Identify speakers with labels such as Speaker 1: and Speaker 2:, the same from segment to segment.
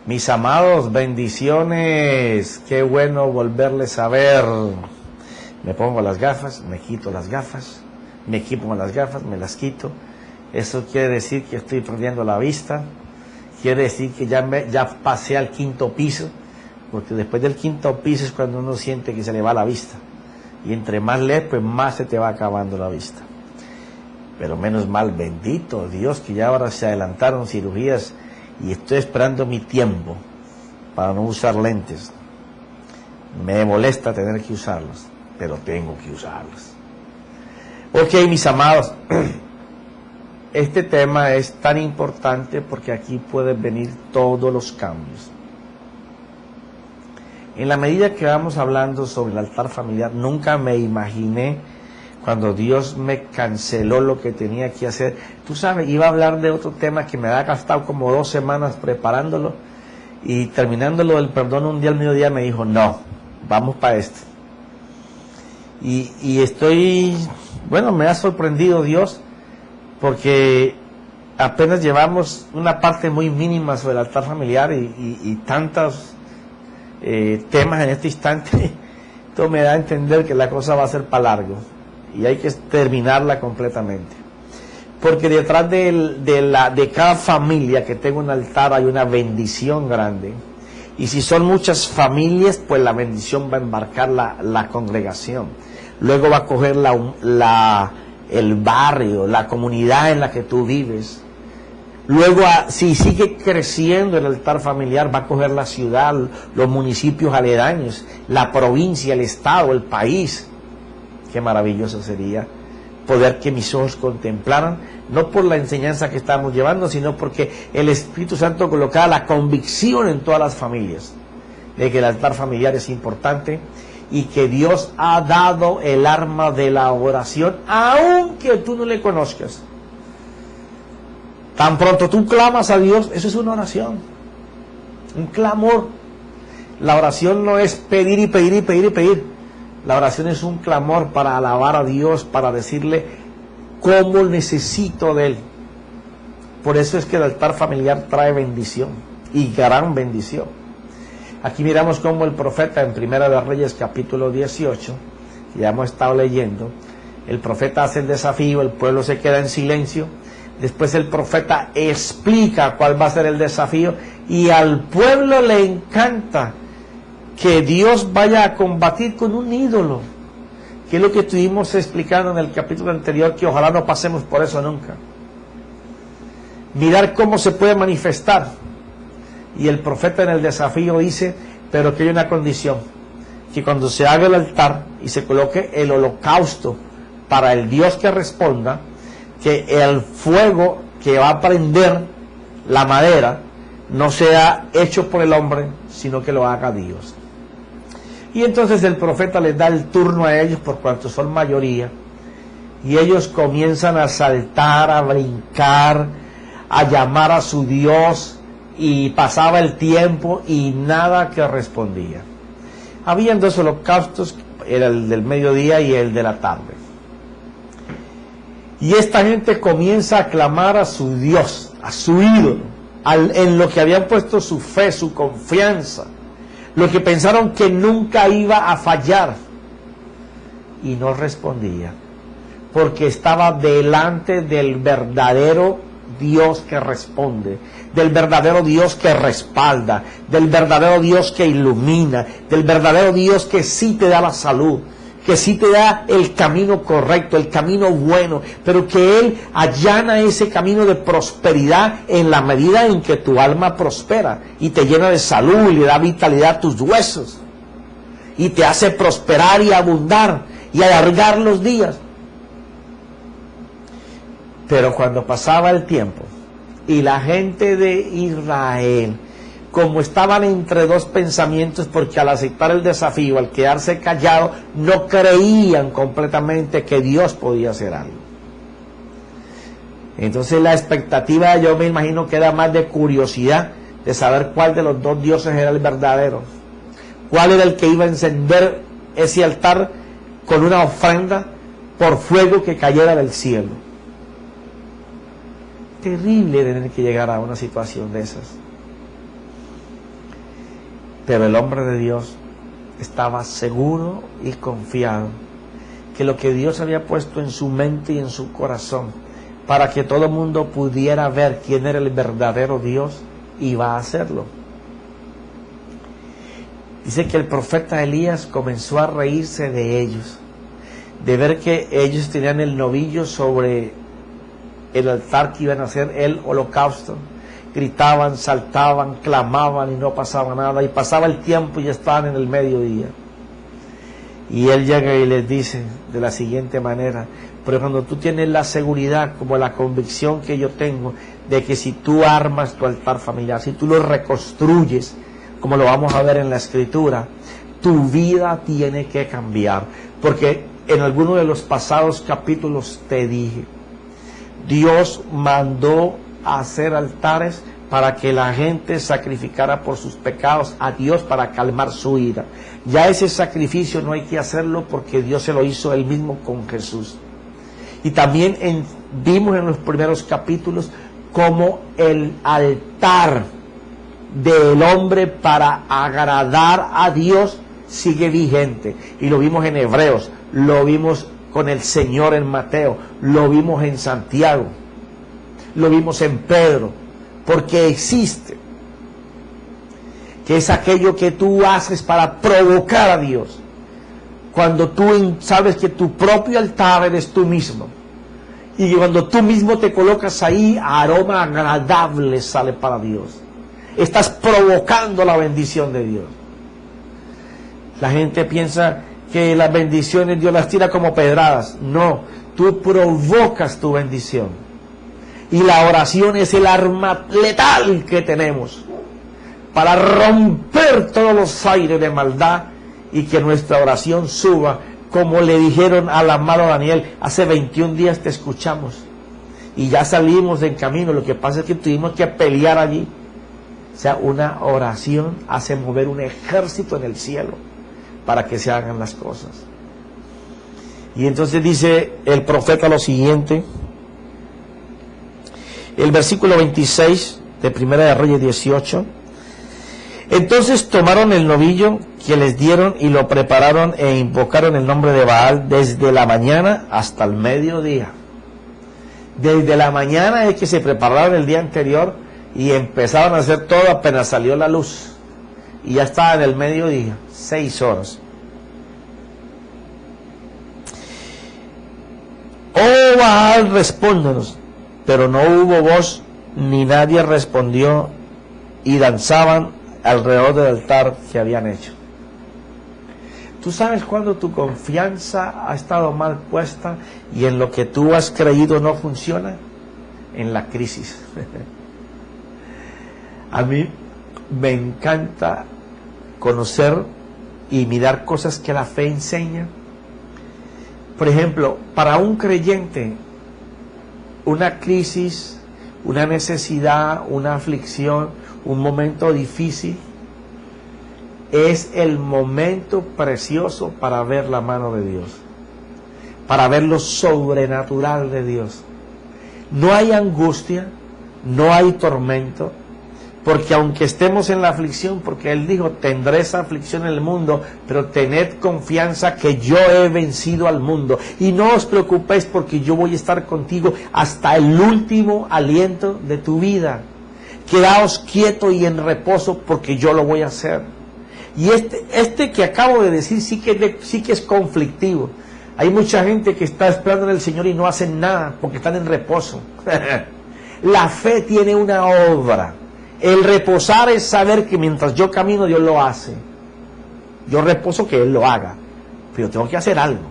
Speaker 1: Mis amados, bendiciones, qué bueno volverles a ver. Me pongo las gafas, me quito las gafas, me equipo con las gafas, me las quito. Eso quiere decir que estoy perdiendo la vista, quiere decir que ya pasé al quinto piso, porque después del quinto piso es cuando uno siente que se le va la vista. Y entre más lees, pues más se te va acabando la vista. Pero menos mal, bendito Dios, que ya ahora se adelantaron cirugías y estoy esperando mi tiempo para no usar lentes. Me molesta tener que usarlos, pero tengo que usarlos. Ok, mis amados, este tema es tan importante porque aquí pueden venir todos los cambios. En la medida que vamos hablando sobre el altar familiar, nunca me imaginé cuando Dios me canceló lo que tenía que hacer. Tú sabes, iba a hablar de otro tema que me había gastado como 2 semanas preparándolo y terminándolo del perdón un día al mediodía me dijo, no, vamos para esto. Y estoy, bueno, me ha sorprendido Dios porque apenas llevamos una parte muy mínima sobre el altar familiar y tantos temas en este instante. Esto me da a entender que la cosa va a ser para largo y hay que terminarla completamente, porque detrás de cada familia que tenga un altar hay una bendición grande, y si son muchas familias, pues la bendición va a embarcar la congregación, luego va a coger el barrio, la comunidad en la que tú vives, luego si sigue creciendo el altar familiar va a coger la ciudad, los municipios aledaños, la provincia, el estado, el país. Qué maravilloso sería poder que mis ojos contemplaran, no por la enseñanza que estamos llevando, sino porque el Espíritu Santo colocara la convicción en todas las familias de que el altar familiar es importante y que Dios ha dado el arma de la oración, aunque tú no le conozcas. Tan pronto tú clamas a Dios, eso es una oración, un clamor. La oración no es pedir y pedir y pedir y pedir. La oración es un clamor para alabar a Dios, para decirle cómo necesito de Él. Por eso es que el altar familiar trae bendición, y gran bendición. Aquí miramos cómo el profeta en Primera de Reyes capítulo 18, que ya hemos estado leyendo, el profeta hace el desafío, el pueblo se queda en silencio, después el profeta explica cuál va a ser el desafío, y al pueblo le encanta que Dios vaya a combatir con un ídolo, que es lo que estuvimos explicando en el capítulo anterior, que ojalá no pasemos por eso nunca. Mirar cómo se puede manifestar. Y el profeta en el desafío dice, pero que hay una condición, que cuando se haga el altar y se coloque el holocausto para el Dios que responda, que el fuego que va a prender la madera no sea hecho por el hombre, sino que lo haga Dios. Y entonces el profeta les da el turno a ellos por cuanto son mayoría, y ellos comienzan a saltar, a brincar, a llamar a su Dios, y pasaba el tiempo y nada que respondía. Habían 2 holocaustos, era el del mediodía y el de la tarde. Y esta gente comienza a clamar a su Dios, a su ídolo, en lo que habían puesto su fe, su confianza, lo que pensaron que nunca iba a fallar, y no respondía, porque estaba delante del verdadero Dios que responde, del verdadero Dios que respalda, del verdadero Dios que ilumina, del verdadero Dios que sí te da la salud, que sí te da el camino correcto, el camino bueno, pero que Él allana ese camino de prosperidad en la medida en que tu alma prospera y te llena de salud y le da vitalidad a tus huesos y te hace prosperar y abundar y alargar los días. Pero cuando pasaba el tiempo y la gente de Israel, como estaban entre 2 pensamientos, porque al aceptar el desafío, al quedarse callado, no creían completamente que Dios podía hacer algo. Entonces la expectativa, yo me imagino que era más de curiosidad, de saber cuál de los 2 dioses era el verdadero, cuál era el que iba a encender ese altar con una ofrenda por fuego que cayera del cielo. Terrible tener que llegar a una situación de esas. Pero el hombre de Dios estaba seguro y confiado que lo que Dios había puesto en su mente y en su corazón para que todo el mundo pudiera ver quién era el verdadero Dios, iba a hacerlo. Dice que el profeta Elías comenzó a reírse de ellos, de ver que ellos tenían el novillo sobre el altar que iban a hacer el holocausto. Gritaban, saltaban, clamaban y no pasaba nada, y pasaba el tiempo y ya estaban en el mediodía. Y él llega y les dice de la siguiente manera: pero cuando tú tienes la seguridad, como la convicción que yo tengo, de que si tú armas tu altar familiar, si tú lo reconstruyes, como lo vamos a ver en la escritura, tu vida tiene que cambiar. Porque en alguno de los pasados capítulos te dije, Dios mandó a hacer altares para que la gente sacrificara por sus pecados a Dios para calmar su ira. Ya ese sacrificio no hay que hacerlo porque Dios se lo hizo él mismo con Jesús. Y también vimos en los primeros capítulos cómo el altar del hombre para agradar a Dios sigue vigente. Y lo vimos en Hebreos, lo vimos con el Señor en Mateo, lo vimos en Santiago, lo vimos en Pedro, porque existe, que es aquello que tú haces para provocar a Dios. Cuando tú sabes que tu propio altar eres tú mismo, y cuando tú mismo te colocas ahí, aroma agradable sale para Dios. Estás provocando la bendición de Dios. La gente piensa que las bendiciones Dios las tira como pedradas. No, tú provocas tu bendición. Y la oración es el arma letal que tenemos para romper todos los aires de maldad y que nuestra oración suba, como le dijeron al amado Daniel: hace 21 días te escuchamos y ya salimos en camino, lo que pasa es que tuvimos que pelear allí. O sea, una oración hace mover un ejército en el cielo para que se hagan las cosas. Y entonces dice el profeta lo siguiente, el versículo 26 de Primera de Reyes 18: entonces tomaron el novillo que les dieron y lo prepararon e invocaron el nombre de Baal desde la mañana hasta el mediodía. Desde la mañana es que se prepararon el día anterior y empezaron a hacer todo apenas salió la luz. Y ya estaba en el mediodía, 6 horas. Oh Baal, respóndenos. Pero no hubo voz, ni nadie respondió, y danzaban alrededor del altar que habían hecho. ¿Tú sabes cuando tu confianza ha estado mal puesta y en lo que tú has creído no funciona? En la crisis. A mí me encanta conocer y mirar cosas que la fe enseña. Por ejemplo, para un creyente, una crisis, una necesidad, una aflicción, un momento difícil, es el momento precioso para ver la mano de Dios, para ver lo sobrenatural de Dios. No hay angustia, no hay tormento, porque aunque estemos en la aflicción, porque Él dijo, tendré esa aflicción en el mundo, pero tened confianza que yo he vencido al mundo. Y no os preocupéis porque yo voy a estar contigo hasta el último aliento de tu vida. Quedaos quieto y en reposo porque yo lo voy a hacer. Y este que acabo de decir sí que es conflictivo. Hay mucha gente que está esperando en el Señor y no hacen nada porque están en reposo. La fe tiene una obra. El reposar es saber que mientras yo camino Dios lo hace. Yo reposo que Él lo haga, pero tengo que hacer algo.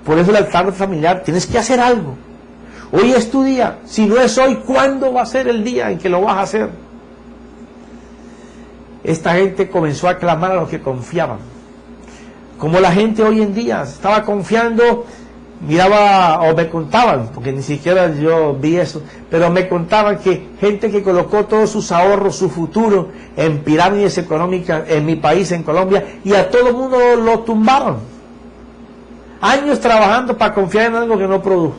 Speaker 1: Por eso el altar familiar, tienes que hacer algo. Hoy es tu día. Si no es hoy, ¿cuándo va a ser el día en que lo vas a hacer? Esta gente comenzó a clamar a los que confiaban. Como la gente hoy en día estaba confiando, miraba o me contaban, porque ni siquiera yo vi eso, pero me contaban que gente que colocó todos sus ahorros, su futuro en pirámides económicas en mi país, en Colombia, y a todo el mundo lo tumbaron. Años trabajando para confiar en algo que no produjo.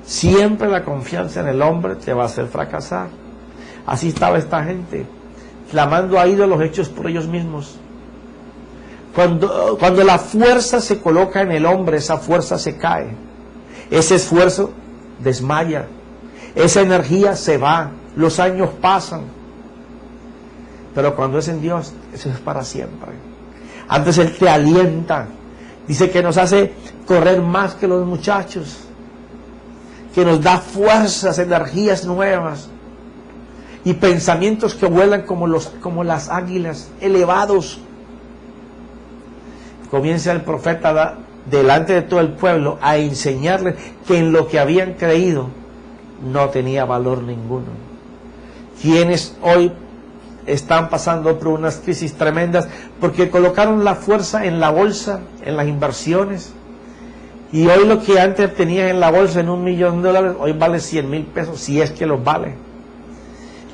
Speaker 1: Siempre la confianza en el hombre te va a hacer fracasar. Así estaba esta gente. clamando a ídolos hechos por ellos mismos. Cuando la fuerza se coloca en el hombre, esa fuerza se cae. Ese esfuerzo desmaya. Esa energía se va. Los años pasan. Pero cuando es en Dios, eso es para siempre. Antes Él te alienta. Dice que nos hace correr más que los muchachos. Que nos da fuerzas, energías nuevas. Y pensamientos que vuelan como las águilas, elevados. Comienza el profeta delante de todo el pueblo a enseñarles que en lo que habían creído no tenía valor ninguno. Quienes hoy están pasando por unas crisis tremendas porque colocaron la fuerza en la bolsa, en las inversiones, y hoy lo que antes tenías en la bolsa en $1.000.000, hoy vale 100,000 pesos, si es que los vale.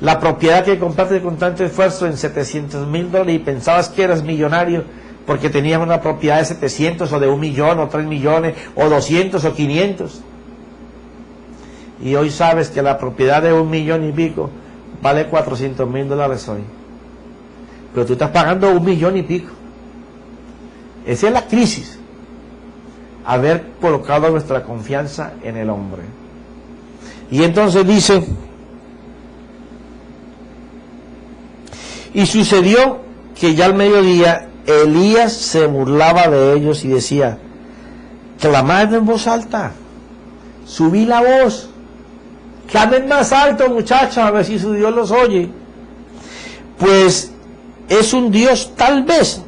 Speaker 1: La propiedad que compraste con tanto esfuerzo en $700,000 y pensabas que eras millonario porque tenías una propiedad de 700 o de 1,000,000 o 3 millones o 200 o 500. Y hoy sabes que la propiedad de 1,000,000 y pico vale $400,000 hoy. Pero tú estás pagando 1,000,000 y pico. Esa es la crisis. Haber colocado nuestra confianza en el hombre. Y entonces dice, y sucedió que ya al mediodía Elías se burlaba de ellos y decía, clamad en voz alta, subí la voz, clamen más alto, muchachos, a ver si su Dios los oye. Pues es un Dios, tal vez,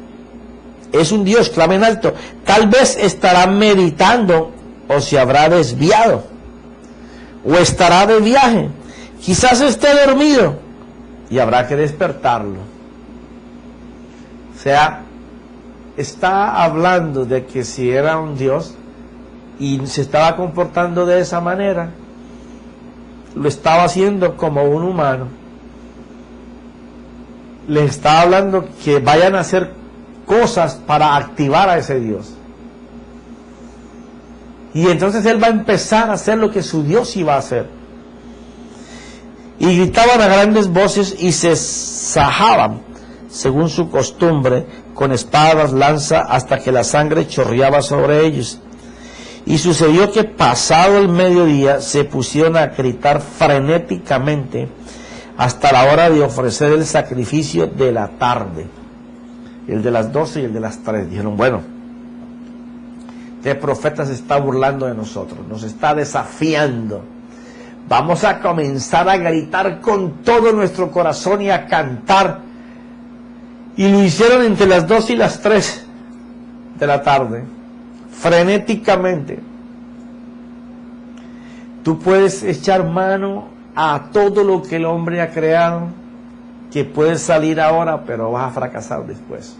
Speaker 1: es un Dios, clamen alto, tal vez estará meditando o se habrá desviado o estará de viaje, quizás esté dormido y habrá que despertarlo. O sea, está hablando de que si era un Dios y se estaba comportando de esa manera, lo estaba haciendo como un humano. Le está hablando que vayan a hacer cosas para activar a ese Dios. Y entonces él va a empezar a hacer lo que su Dios iba a hacer. Y gritaban a grandes voces y se sajaban, según su costumbre, con espadas, lanza, hasta que la sangre chorreaba sobre ellos. Y sucedió que pasado el mediodía se pusieron a gritar frenéticamente hasta la hora de ofrecer el sacrificio de la tarde, el de las 12 y el de las 3. Dijeron, bueno, este profeta se está burlando de nosotros, nos está desafiando. Vamos a comenzar a gritar con todo nuestro corazón y a cantar. Y lo hicieron entre las 2 y las 3 de la tarde, frenéticamente. Tú puedes echar mano a todo lo que el hombre ha creado, que puedes salir ahora, pero vas a fracasar después.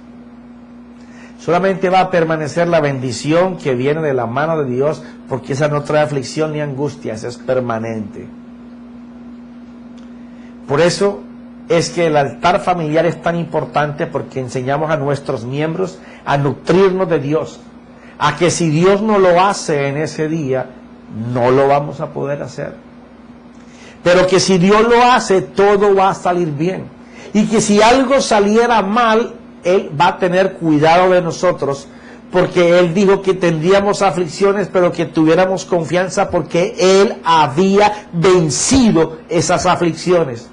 Speaker 1: Solamente va a permanecer la bendición que viene de la mano de Dios, porque esa no trae aflicción ni angustia, esa es permanente. Por eso es que el altar familiar es tan importante, porque enseñamos a nuestros miembros a nutrirnos de Dios, a que si Dios no lo hace en ese día, no lo vamos a poder hacer. Pero que si Dios lo hace, todo va a salir bien. Y que si algo saliera mal, Él va a tener cuidado de nosotros, porque Él dijo que tendríamos aflicciones, pero que tuviéramos confianza, porque Él había vencido esas aflicciones.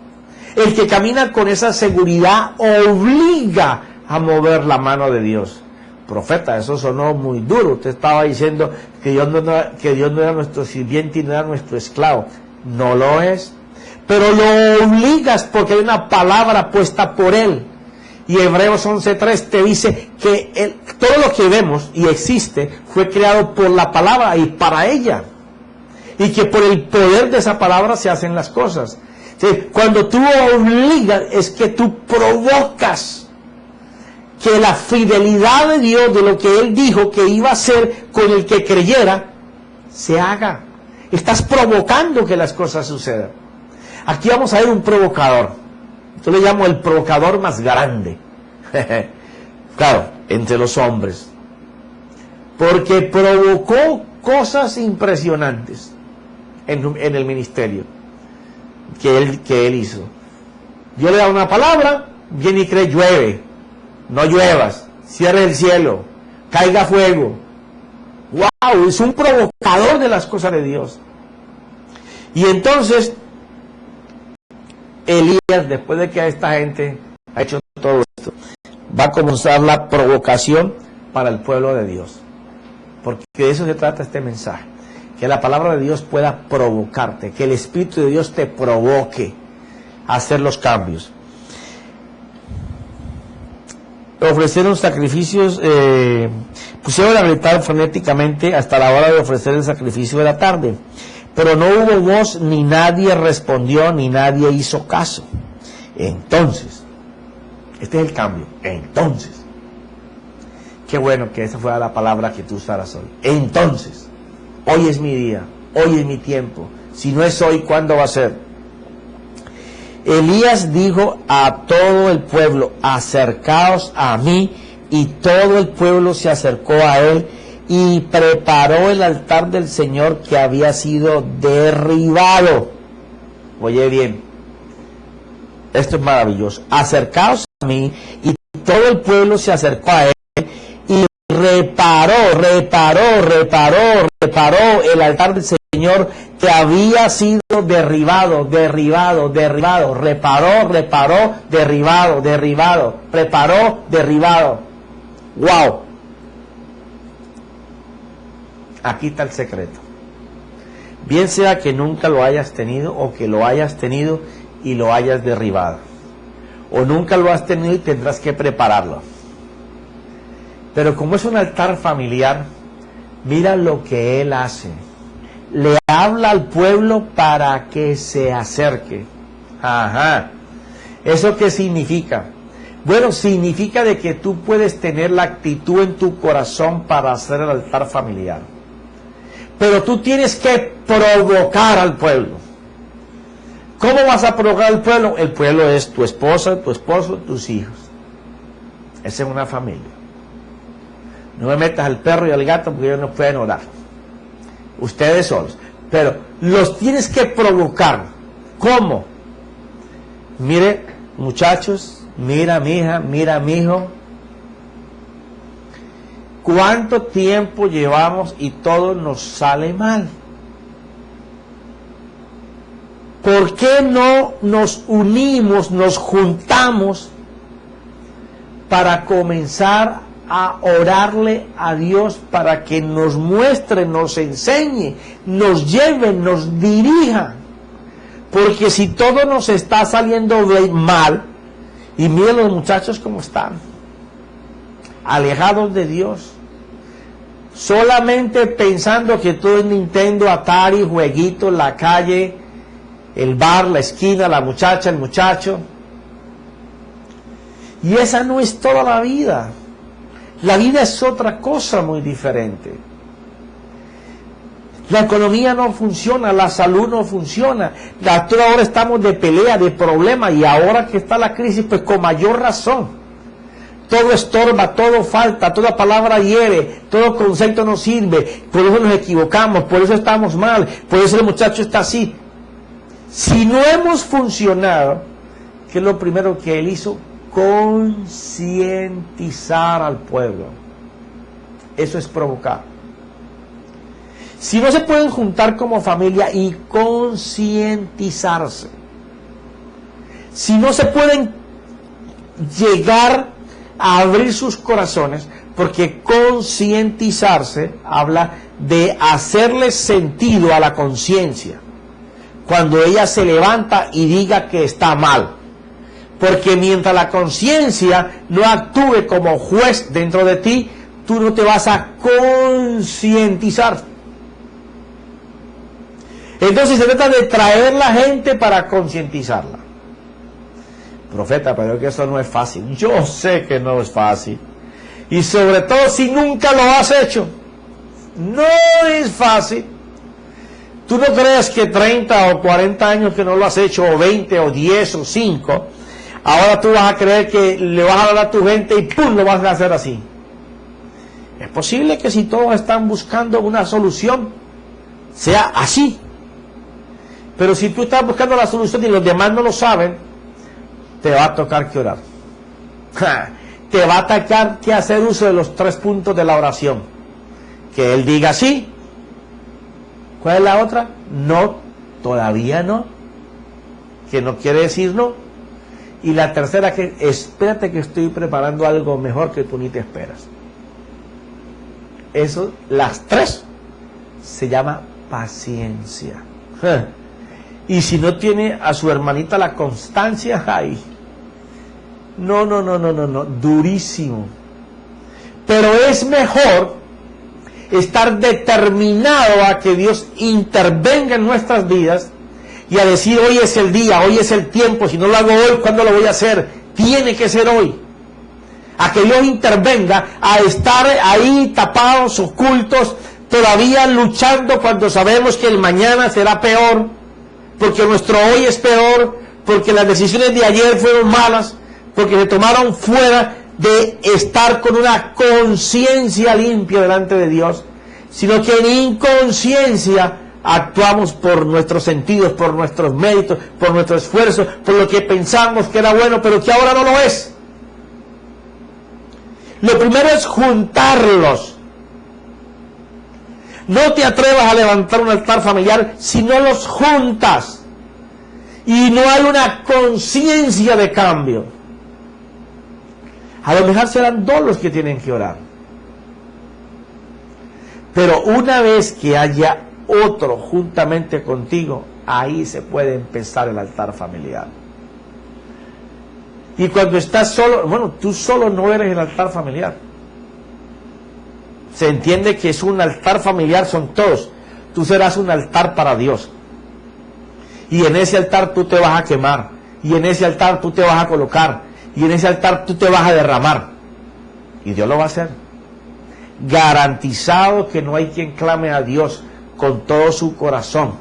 Speaker 1: El que camina con esa seguridad obliga a mover la mano de Dios. Profeta, eso sonó muy duro. Usted estaba diciendo que Dios no era nuestro sirviente y no era nuestro esclavo. No lo es. Pero lo obligas porque hay una palabra puesta por Él. Y Hebreos 11:3 te dice que todo lo que vemos y existe fue creado por la palabra y para ella. Y que por el poder de esa palabra se hacen las cosas. ¿Sí? Cuando tú obligas, es que tú provocas que la fidelidad de Dios, de lo que Él dijo que iba a hacer con el que creyera, se haga. Estás provocando que las cosas sucedan. Aquí vamos a ver un provocador. Yo le llamo el provocador más grande. Claro, entre los hombres. Porque provocó cosas impresionantes en el ministerio que él hizo. Dios le da una palabra viene y cree llueve, no lluevas, cierre el cielo, caiga fuego. ¡Wow! Es un provocador de las cosas de Dios. Y entonces, Elías, después de que esta gente ha hecho todo esto, va a comenzar la provocación para el pueblo de Dios. Porque de eso se trata este mensaje. Que la palabra de Dios pueda provocarte, que el Espíritu de Dios te provoque a hacer los cambios. Ofrecieron sacrificios, pusieron a gritar frenéticamente hasta la hora de ofrecer el sacrificio de la tarde. Pero no hubo voz, ni nadie respondió, ni nadie hizo caso. Entonces, este es el cambio. Entonces, qué bueno que esa fuera la palabra que tú usaras hoy. Entonces, hoy es mi día, hoy es mi tiempo. Si no es hoy, ¿cuándo va a ser? Elías dijo a todo el pueblo, acercaos a mí, y todo el pueblo se acercó a él, y preparó el altar del Señor que había sido derribado. Oye bien, esto es maravilloso. Acercaos a mí, y todo el pueblo se acercó a él, y reparó el altar del Señor que había sido derribado, reparó, derribado, preparó, derribado. ¡Wow! Aquí está el secreto. Bien sea que nunca lo hayas tenido, o que lo hayas tenido y lo hayas derribado, o nunca lo has tenido y tendrás que prepararlo. Pero como es un altar familiar, mira lo que él hace. Le habla al pueblo para que se acerque. Ajá. ¿Eso qué significa? Bueno, significa de que tú puedes tener la actitud en tu corazón para hacer el altar familiar. Pero tú tienes que provocar al pueblo. ¿Cómo vas a provocar al pueblo? El pueblo es tu esposa, tu esposo, tus hijos. Esa es una familia. No me metas al perro y al gato porque ellos no pueden orar. Ustedes solos. Pero los tienes que provocar. ¿Cómo? Mire, muchachos, mira mi hija, mira mi hijo. ¿Cuánto tiempo llevamos y todo nos sale mal? ¿Por qué no nos unimos, nos juntamos para comenzar a orarle a Dios para que nos muestre, nos enseñe, nos lleve, nos dirija? Porque si todo nos está saliendo mal, y miren los muchachos cómo están, alejados de Dios, solamente pensando que todo es Nintendo, Atari, jueguitos, la calle, el bar, la esquina, la muchacha, el muchacho. Y esa no es toda la vida. La vida es otra cosa muy diferente. La economía no funciona, la salud no funciona. Ahora estamos de pelea, de problema, y ahora que está la crisis, pues con mayor razón. Todo estorba, todo falta, toda palabra hiere, todo concepto no sirve, por eso nos equivocamos, por eso estamos mal, por eso el muchacho está así. Si no hemos funcionado, ¿qué es lo primero que él hizo? Concientizar al pueblo. Eso es provocar. Si no se pueden juntar como familia y concientizarse, si no se pueden llegar a abrir sus corazones, porque concientizarse habla de hacerle sentido a la conciencia cuando ella se levanta y diga que está mal. Porque mientras la conciencia no actúe como juez dentro de ti, tú no te vas a concientizar. Entonces se trata de traer la gente para concientizarla. Profeta, pero es que eso no es fácil. Yo sé que no es fácil. Y sobre todo si nunca lo has hecho. No es fácil. Tú no crees que 30 o 40 años que no lo has hecho, o 20 o 10 o 5, ahora tú vas a creer que le vas a dar a tu gente y ¡pum!, lo vas a hacer así. Es posible que si todos están buscando una solución, sea así. Pero si tú estás buscando la solución y los demás no lo saben, te va a tocar que orar. te va a atacar que hacer uso de los 3 puntos de la oración. Que él diga sí. ¿Cuál es la otra? No, todavía no. Que no quiere decir no. Y la tercera, que espérate que estoy preparando algo mejor que tú ni te esperas. Eso, las 3, se llama paciencia. Y si no tiene a su hermanita la constancia, ¡ay! No, durísimo. Pero es mejor estar determinado a que Dios intervenga en nuestras vidas y a decir, hoy es el día, hoy es el tiempo, si no lo hago hoy, ¿cuándo lo voy a hacer? Tiene que ser hoy. A que Dios intervenga, a estar ahí tapados, ocultos, todavía luchando cuando sabemos que el mañana será peor, porque nuestro hoy es peor, porque las decisiones de ayer fueron malas, porque se tomaron fuera de estar con una conciencia limpia delante de Dios, sino que en inconsciencia actuamos por nuestros sentidos, por nuestros méritos, por nuestro esfuerzo, por lo que pensamos que era bueno, pero que ahora no lo es. Lo primero es juntarlos. No te atrevas a levantar un altar familiar si no los juntas y no hay una conciencia de cambio. A lo mejor serán 2 los que tienen que orar, pero una vez que haya otro juntamente contigo, ahí se puede empezar el altar familiar. Y cuando estás solo, bueno, tú solo no eres el altar familiar. Se entiende que es un altar familiar, son todos. Tú serás un altar para Dios. Y en ese altar tú te vas a quemar. Y en ese altar tú te vas a colocar. Y en ese altar tú te vas a derramar. Y Dios lo va a hacer. Garantizado que no hay quien clame a Dios con todo su corazón,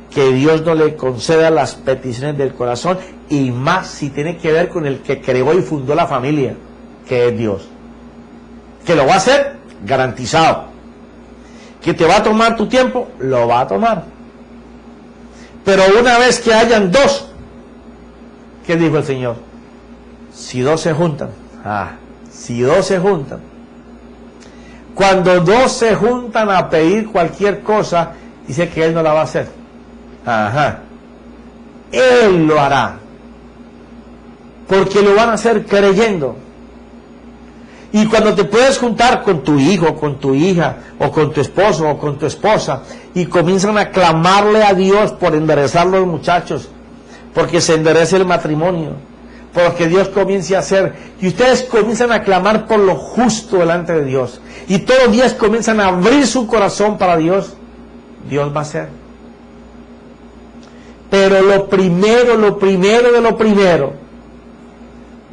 Speaker 1: que Dios no le conceda las peticiones del corazón, y más si tiene que ver con el que creó y fundó la familia, que es Dios. Que lo va a hacer, garantizado. Que te va a tomar tu tiempo, lo va a tomar. Pero una vez que hayan 2, ¿qué dijo el Señor? Si 2 se juntan, si 2 se juntan, cuando 2 se juntan a pedir cualquier cosa, dice que Él no la va a hacer. Él lo hará. Porque lo van a hacer creyendo. Y cuando te puedes juntar con tu hijo, con tu hija, o con tu esposo, o con tu esposa, y comienzan a clamarle a Dios por enderezar los muchachos, porque se enderece el matrimonio, porque Dios comience a hacer, y ustedes comienzan a clamar por lo justo delante de Dios, y todos los días comienzan a abrir su corazón para Dios, Dios va a hacer. Pero lo primero de lo primero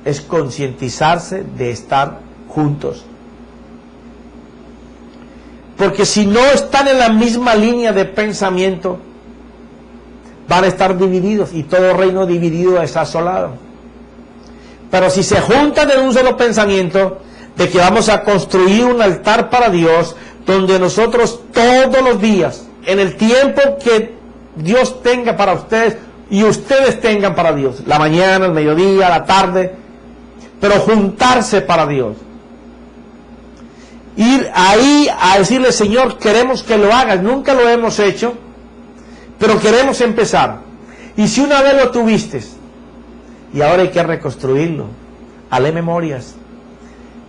Speaker 1: es concientizarse de estar juntos. Porque si no están en la misma línea de pensamiento, van a estar divididos, y todo reino dividido es asolado. Pero si se juntan en un solo pensamiento de que vamos a construir un altar para Dios, donde nosotros todos los días, en el tiempo que Dios tenga para ustedes y ustedes tengan para Dios, la mañana, el mediodía, la tarde, pero juntarse para Dios, ir ahí a decirle, Señor, queremos que lo hagas, nunca lo hemos hecho, pero queremos empezar. Y si una vez lo tuviste y ahora hay que reconstruirlo, hazle memorias,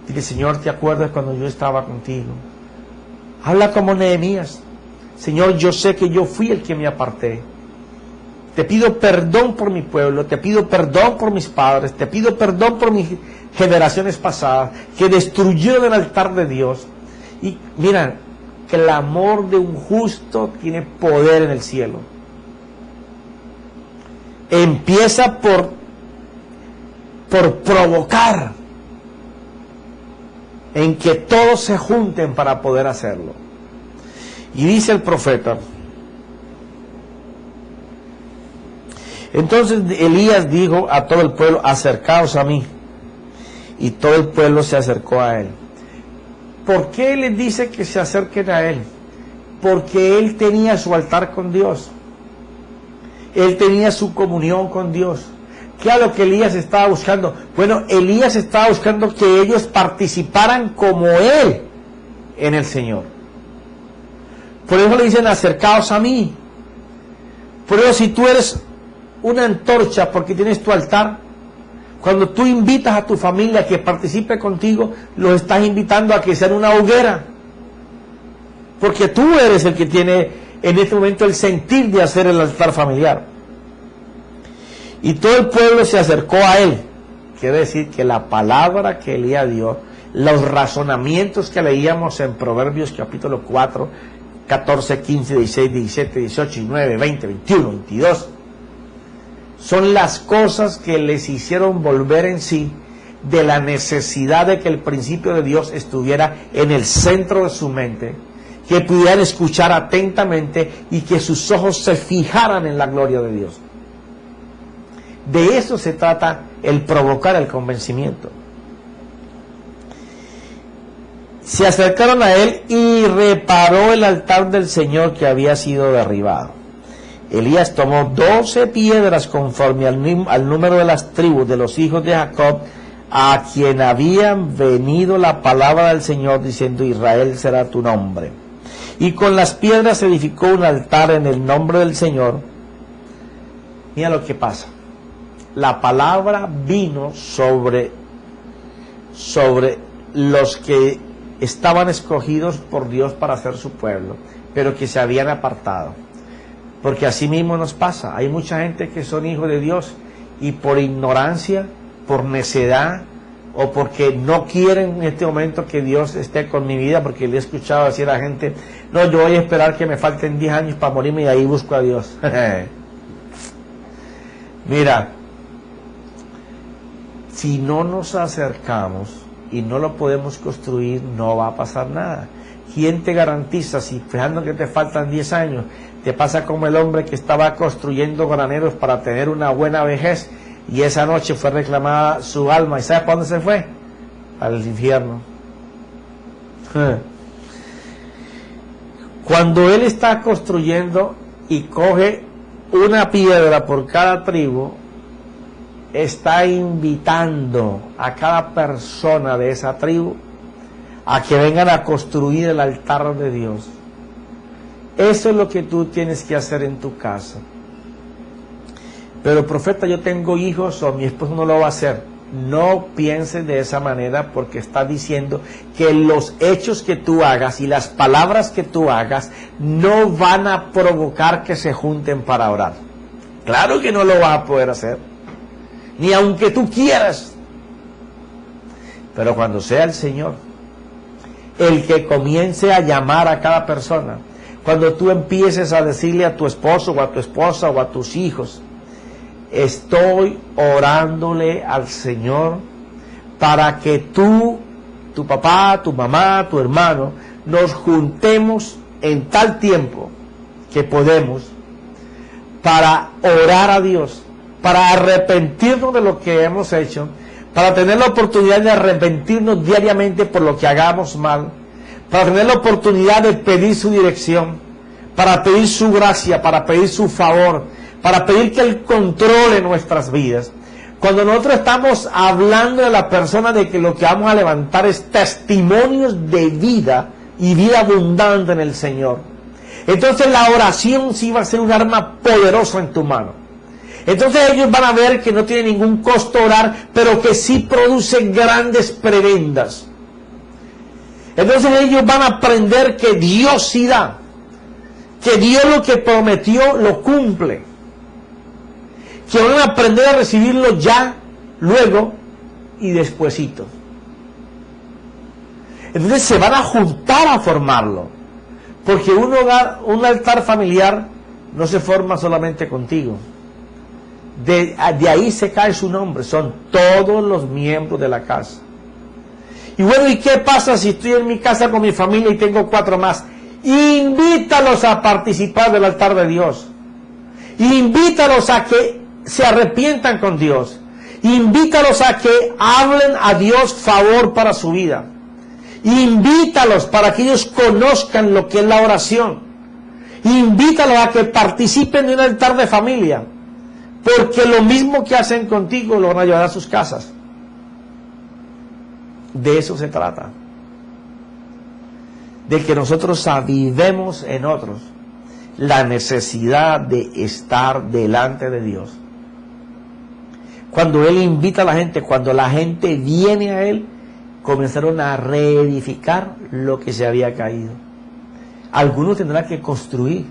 Speaker 1: dile, Señor, ¿te acuerdas cuando yo estaba contigo? Habla como Nehemías, Señor, yo sé que yo fui el que me aparté, te pido perdón por mi pueblo, te pido perdón por mis padres, te pido perdón por mis generaciones pasadas que destruyeron el altar de Dios. Y mira, que el amor de un justo tiene poder en el cielo. Empieza por provocar en que todos se junten para poder hacerlo. Y dice el profeta, entonces Elías dijo a todo el pueblo, acercaos a mí. Y todo el pueblo se acercó a él. ¿Por qué les dice que se acerquen a él? Porque él tenía su altar con Dios. Él tenía su comunión con Dios, ¿Qué es lo que Elías estaba buscando? Bueno, Elías estaba buscando que ellos participaran como él en el Señor. Por eso le dicen, acercaos a mí. Por eso, si tú eres una antorcha porque tienes tu altar, cuando tú invitas a tu familia a que participe contigo, los estás invitando a que sean una hoguera. Porque tú eres el que tiene en este momento el sentir de hacer el altar familiar. Y todo el pueblo se acercó a él. Quiere decir que la palabra que Elías dio, los razonamientos que leíamos en Proverbios capítulo 4, 14, 15, 16, 17, 18, 19, 20, 21, 22, son las cosas que les hicieron volver en sí de la necesidad de que el principio de Dios estuviera en el centro de su mente, que pudieran escuchar atentamente y que sus ojos se fijaran en la gloria de Dios. De eso se trata el provocar el convencimiento. Se acercaron a él y reparó el altar del Señor que había sido derribado. Elías tomó 12 piedras conforme al número de las tribus de los hijos de Jacob, a quien habían venido la palabra del Señor diciendo, Israel será tu nombre. Y con las piedras edificó un altar en el nombre del Señor. Mira lo que pasa. La palabra vino sobre los que estaban escogidos por Dios para ser su pueblo, pero que se habían apartado. Porque así mismo nos pasa. Hay mucha gente que son hijos de Dios y por ignorancia, por necedad o porque no quieren en este momento que Dios esté con mi vida, porque le he escuchado decir a la gente, no, yo voy a esperar que me falten 10 años para morirme y ahí busco a Dios. Mira, si no nos acercamos y no lo podemos construir, no va a pasar nada. ¿Quién te garantiza si fijando que te faltan 10 años, te pasa como el hombre que estaba construyendo graneros para tener una buena vejez y esa noche fue reclamada su alma? ¿Y sabes para dónde se fue? Al infierno. Cuando él está construyendo y coge una piedra por cada tribu, está invitando a cada persona de esa tribu a que vengan a construir el altar de Dios. Eso es lo que tú tienes que hacer en tu casa. Pero profeta, yo tengo hijos o mi esposo no lo va a hacer. No pienses de esa manera, porque está diciendo que los hechos que tú hagas y las palabras que tú hagas no van a provocar que se junten para orar. Claro que no lo vas a poder hacer, ni aunque tú quieras. Pero cuando sea el Señor el que comience a llamar a cada persona, cuando tú empieces a decirle a tu esposo o a tu esposa o a tus hijos, estoy orándole al Señor para que tú, tu papá, tu mamá, tu hermano, nos juntemos en tal tiempo que podemos para orar a Dios, para arrepentirnos de lo que hemos hecho, para tener la oportunidad de arrepentirnos diariamente por lo que hagamos mal, para tener la oportunidad de pedir su dirección, para pedir su gracia, para pedir su favor, para pedir que Él controle nuestras vidas. Cuando nosotros estamos hablando de la persona de que lo que vamos a levantar es testimonios de vida y vida abundante en el Señor, entonces la oración sí va a ser un arma poderosa en tu mano. Entonces ellos van a ver que no tiene ningún costo orar, pero que sí produce grandes prebendas. Entonces ellos van a aprender que Dios sí da, que Dios lo que prometió lo cumple, que van a aprender a recibirlo ya, luego y despuesito. Entonces se van a juntar a formarlo, porque un altar familiar no se forma solamente contigo. De ahí se cae su nombre, son todos los miembros de la casa. Y bueno, ¿y qué pasa si estoy en mi casa con mi familia y tengo 4 más? Invítalos a participar del altar de Dios. Invítalos a que se arrepientan con Dios. Invítalos a que hablen a Dios favor para su vida. Invítalos para que ellos conozcan lo que es la oración. Invítalos a que participen de un altar de familia. porque lo mismo que hacen contigo lo van a llevar a sus casas. De eso se trata. De que nosotros avivemos en otros la necesidad de estar delante de Dios. Cuando Él invita a la gente, cuando la gente viene a Él, comenzaron a reedificar lo que se había caído. Algunos tendrán que construir.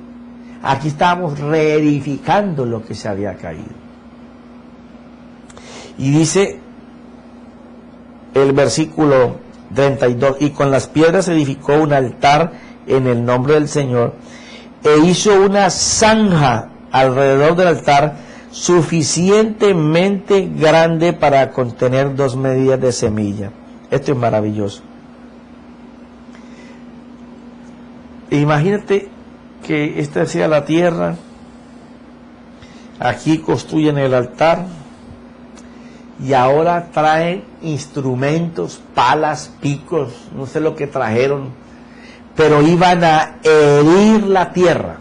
Speaker 1: Aquí estábamos reedificando lo que se había caído. Y dice el versículo 32, y con las piedras edificó un altar en el nombre del Señor, e hizo una zanja alrededor del altar suficientemente grande para contener 2 medidas de semilla. Esto es maravilloso. Imagínate que esta sea la tierra, aquí construyen el altar, y ahora traen instrumentos, palas, picos, no sé lo que trajeron, pero iban a herir la tierra.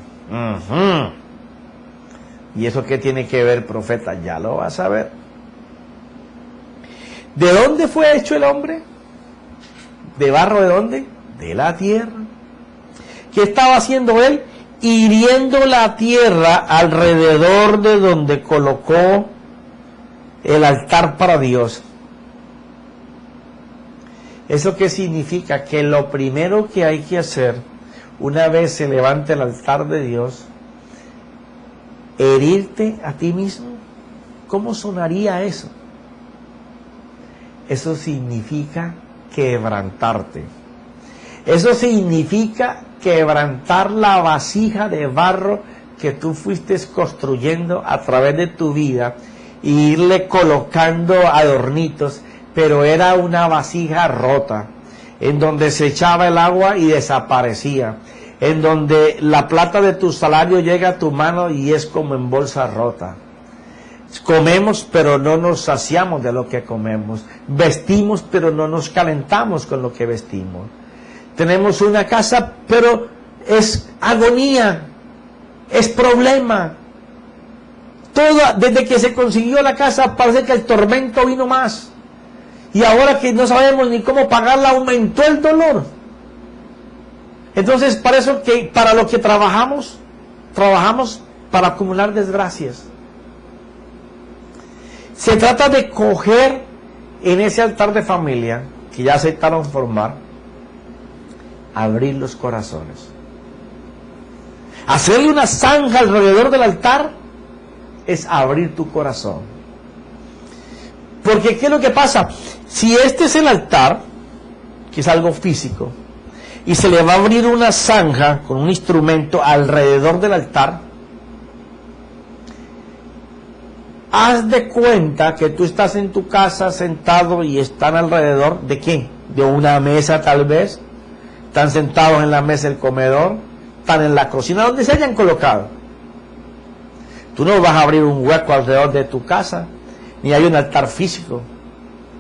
Speaker 1: ¿Y eso qué tiene que ver, profeta? Ya lo vas a ver. ¿De dónde fue hecho el hombre? ¿De barro de dónde? De la tierra. ¿Qué estaba haciendo él? Hiriendo la tierra alrededor de donde colocó el altar para Dios. ¿Eso qué significa? Que lo primero que hay que hacer, una vez se levante el altar de Dios, herirte a ti mismo. ¿Cómo sonaría eso? Eso significa quebrantarte. Eso significa quebrantar la vasija de barro que tú fuiste construyendo a través de tu vida y irle colocando adornitos, pero era una vasija rota, en donde se echaba el agua y desaparecía, en donde la plata de tu salario llega a tu mano y es como en bolsa rota. Comemos, pero no nos saciamos de lo que comemos. Vestimos, pero no nos calentamos con lo que vestimos. Tenemos una casa, pero es agonía, es problema. Todo, desde que se consiguió la casa, parece que el tormento vino más. Y ahora que no sabemos ni cómo pagarla, aumentó el dolor. Entonces, para eso que para lo que trabajamos para acumular desgracias. Se trata de coger en ese altar de familia que ya aceptaron formar, abrir los corazones, hacerle una zanja alrededor del altar es abrir tu corazón. Porque ¿qué es lo que pasa? Si este es el altar, que es algo físico, y se le va a abrir una zanja con un instrumento alrededor del altar, haz de cuenta que tú estás en tu casa sentado y están alrededor ¿de qué? De una mesa tal vez, están sentados en la mesa del comedor, están en la cocina, donde se hayan colocado. Tú no vas a abrir un hueco alrededor de tu casa, ni hay un altar físico.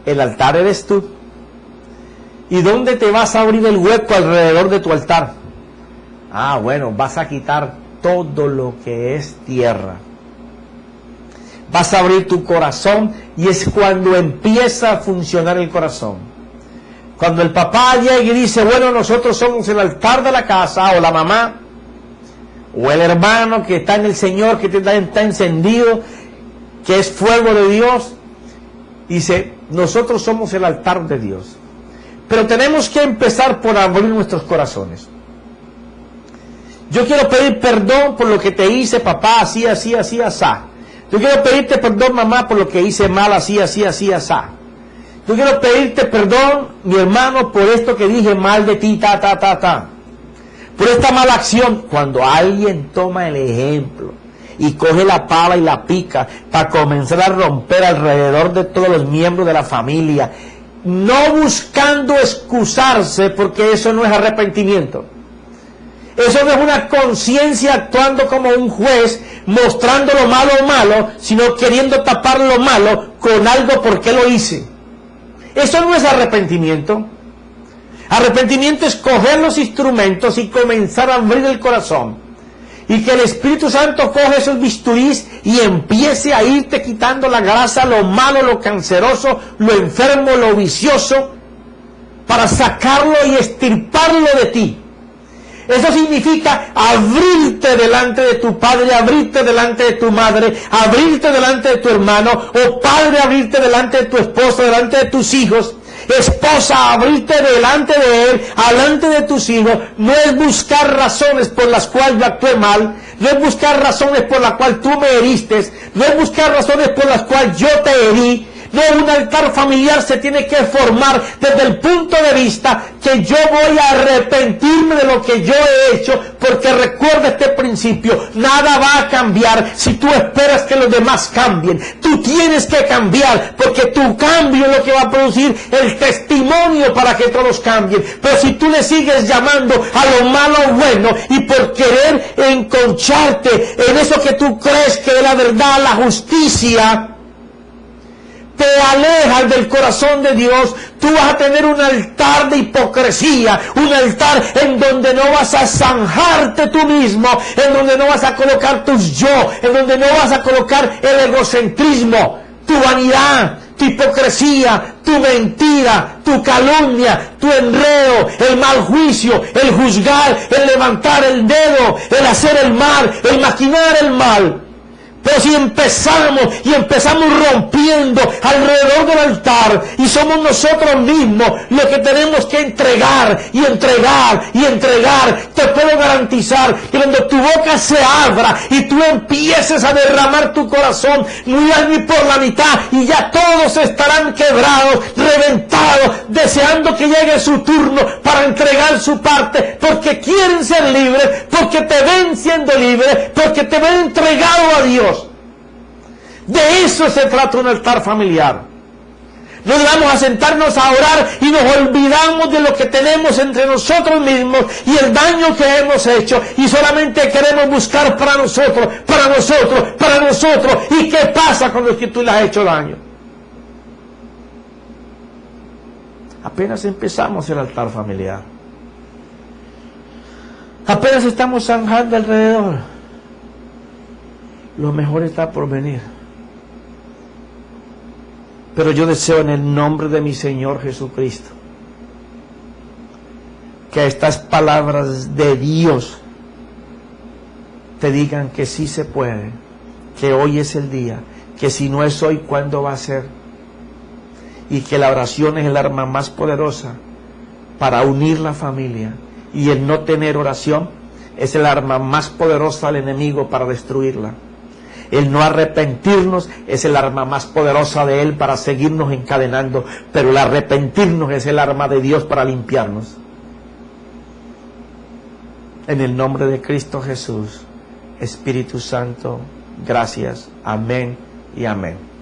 Speaker 1: El altar eres tú. ¿Y dónde te vas a abrir el hueco alrededor de tu altar? Ah, bueno, vas a quitar todo lo que es tierra. Vas a abrir tu corazón y es cuando empieza a funcionar el corazón. Cuando el papá llega y dice, bueno, nosotros somos el altar de la casa, o la mamá, o el hermano que está en el Señor, que está encendido, que es fuego de Dios, dice, nosotros somos el altar de Dios. Pero tenemos que empezar por abrir nuestros corazones. Yo quiero pedir perdón por lo que te hice, papá, así, así, así, asá. Yo quiero pedirte perdón, mamá, por lo que hice mal, así, así, así, asá. Yo quiero pedirte perdón, mi hermano, por esto que dije mal de ti, ta. Por esta mala acción. Cuando alguien toma el ejemplo y coge la pala y la pica para comenzar a romper alrededor de todos los miembros de la familia, no buscando excusarse, porque eso no es arrepentimiento. Eso no es una conciencia actuando como un juez, mostrando lo malo, sino queriendo tapar lo malo con algo porque lo hice. Eso no es arrepentimiento. Arrepentimiento es coger los instrumentos y comenzar a abrir el corazón. Y que el Espíritu Santo coge esos bisturís y empiece a irte quitando la grasa, lo malo, lo canceroso, lo enfermo, lo vicioso, para sacarlo y extirparlo de ti. Eso significa abrirte delante de tu padre, abrirte delante de tu madre, abrirte delante de tu hermano, o padre, abrirte delante de tu esposa, delante de tus hijos. Esposa, abrirte delante de él, delante de tus hijos. No es buscar razones por las cuales yo actué mal, no es buscar razones por las cuales tú me heriste, no es buscar razones por las cuales yo te herí. No, un altar familiar se tiene que formar desde el punto de vista que yo voy a arrepentirme de lo que yo he hecho, porque recuerda este principio: nada va a cambiar si tú esperas que los demás cambien. Tú tienes que cambiar, porque tu cambio es lo que va a producir el testimonio para que todos cambien. Pero si tú le sigues llamando a lo malo bueno, y por querer enconcharte en eso que tú crees que es la verdad, la justicia, te alejas del corazón de Dios, tú vas a tener un altar de hipocresía, un altar en donde no vas a zanjarte tú mismo, en donde no vas a colocar tus yo, en donde no vas a colocar el egocentrismo, tu vanidad, tu hipocresía, tu mentira, tu calumnia, tu enredo, el mal juicio, el juzgar, el levantar el dedo, el hacer el mal, el maquinar el mal. Pero si empezamos rompiendo alrededor del altar, y somos nosotros mismos los que tenemos que entregar y entregar y entregar, te puedo garantizar que cuando tu boca se abra y tú empieces a derramar tu corazón, no irás ni por la mitad, y ya todos estarán quebrados, reventados, deseando que llegue su turno para entregar su parte, porque quieren ser libres, porque te ven siendo libres, porque te ven entregado a Dios. De eso se trata un altar familiar. No vamos a sentarnos a orar y nos olvidamos de lo que tenemos entre nosotros mismos y el daño que hemos hecho, y solamente queremos buscar para nosotros, para nosotros, para nosotros. ¿Y qué pasa con los que tú le has hecho daño? Apenas empezamos el altar familiar, apenas estamos zanjando alrededor. Lo mejor está por venir. Pero yo deseo, en el nombre de mi Señor Jesucristo, que estas palabras de Dios te digan que sí se puede, que hoy es el día, que si no es hoy, ¿cuándo va a ser? Y que la oración es el arma más poderosa para unir la familia, y el no tener oración es el arma más poderosa del enemigo para destruirla. El no arrepentirnos es el arma más poderosa de él para seguirnos encadenando, pero el arrepentirnos es el arma de Dios para limpiarnos. En el nombre de Cristo Jesús, Espíritu Santo, gracias. Amén y amén.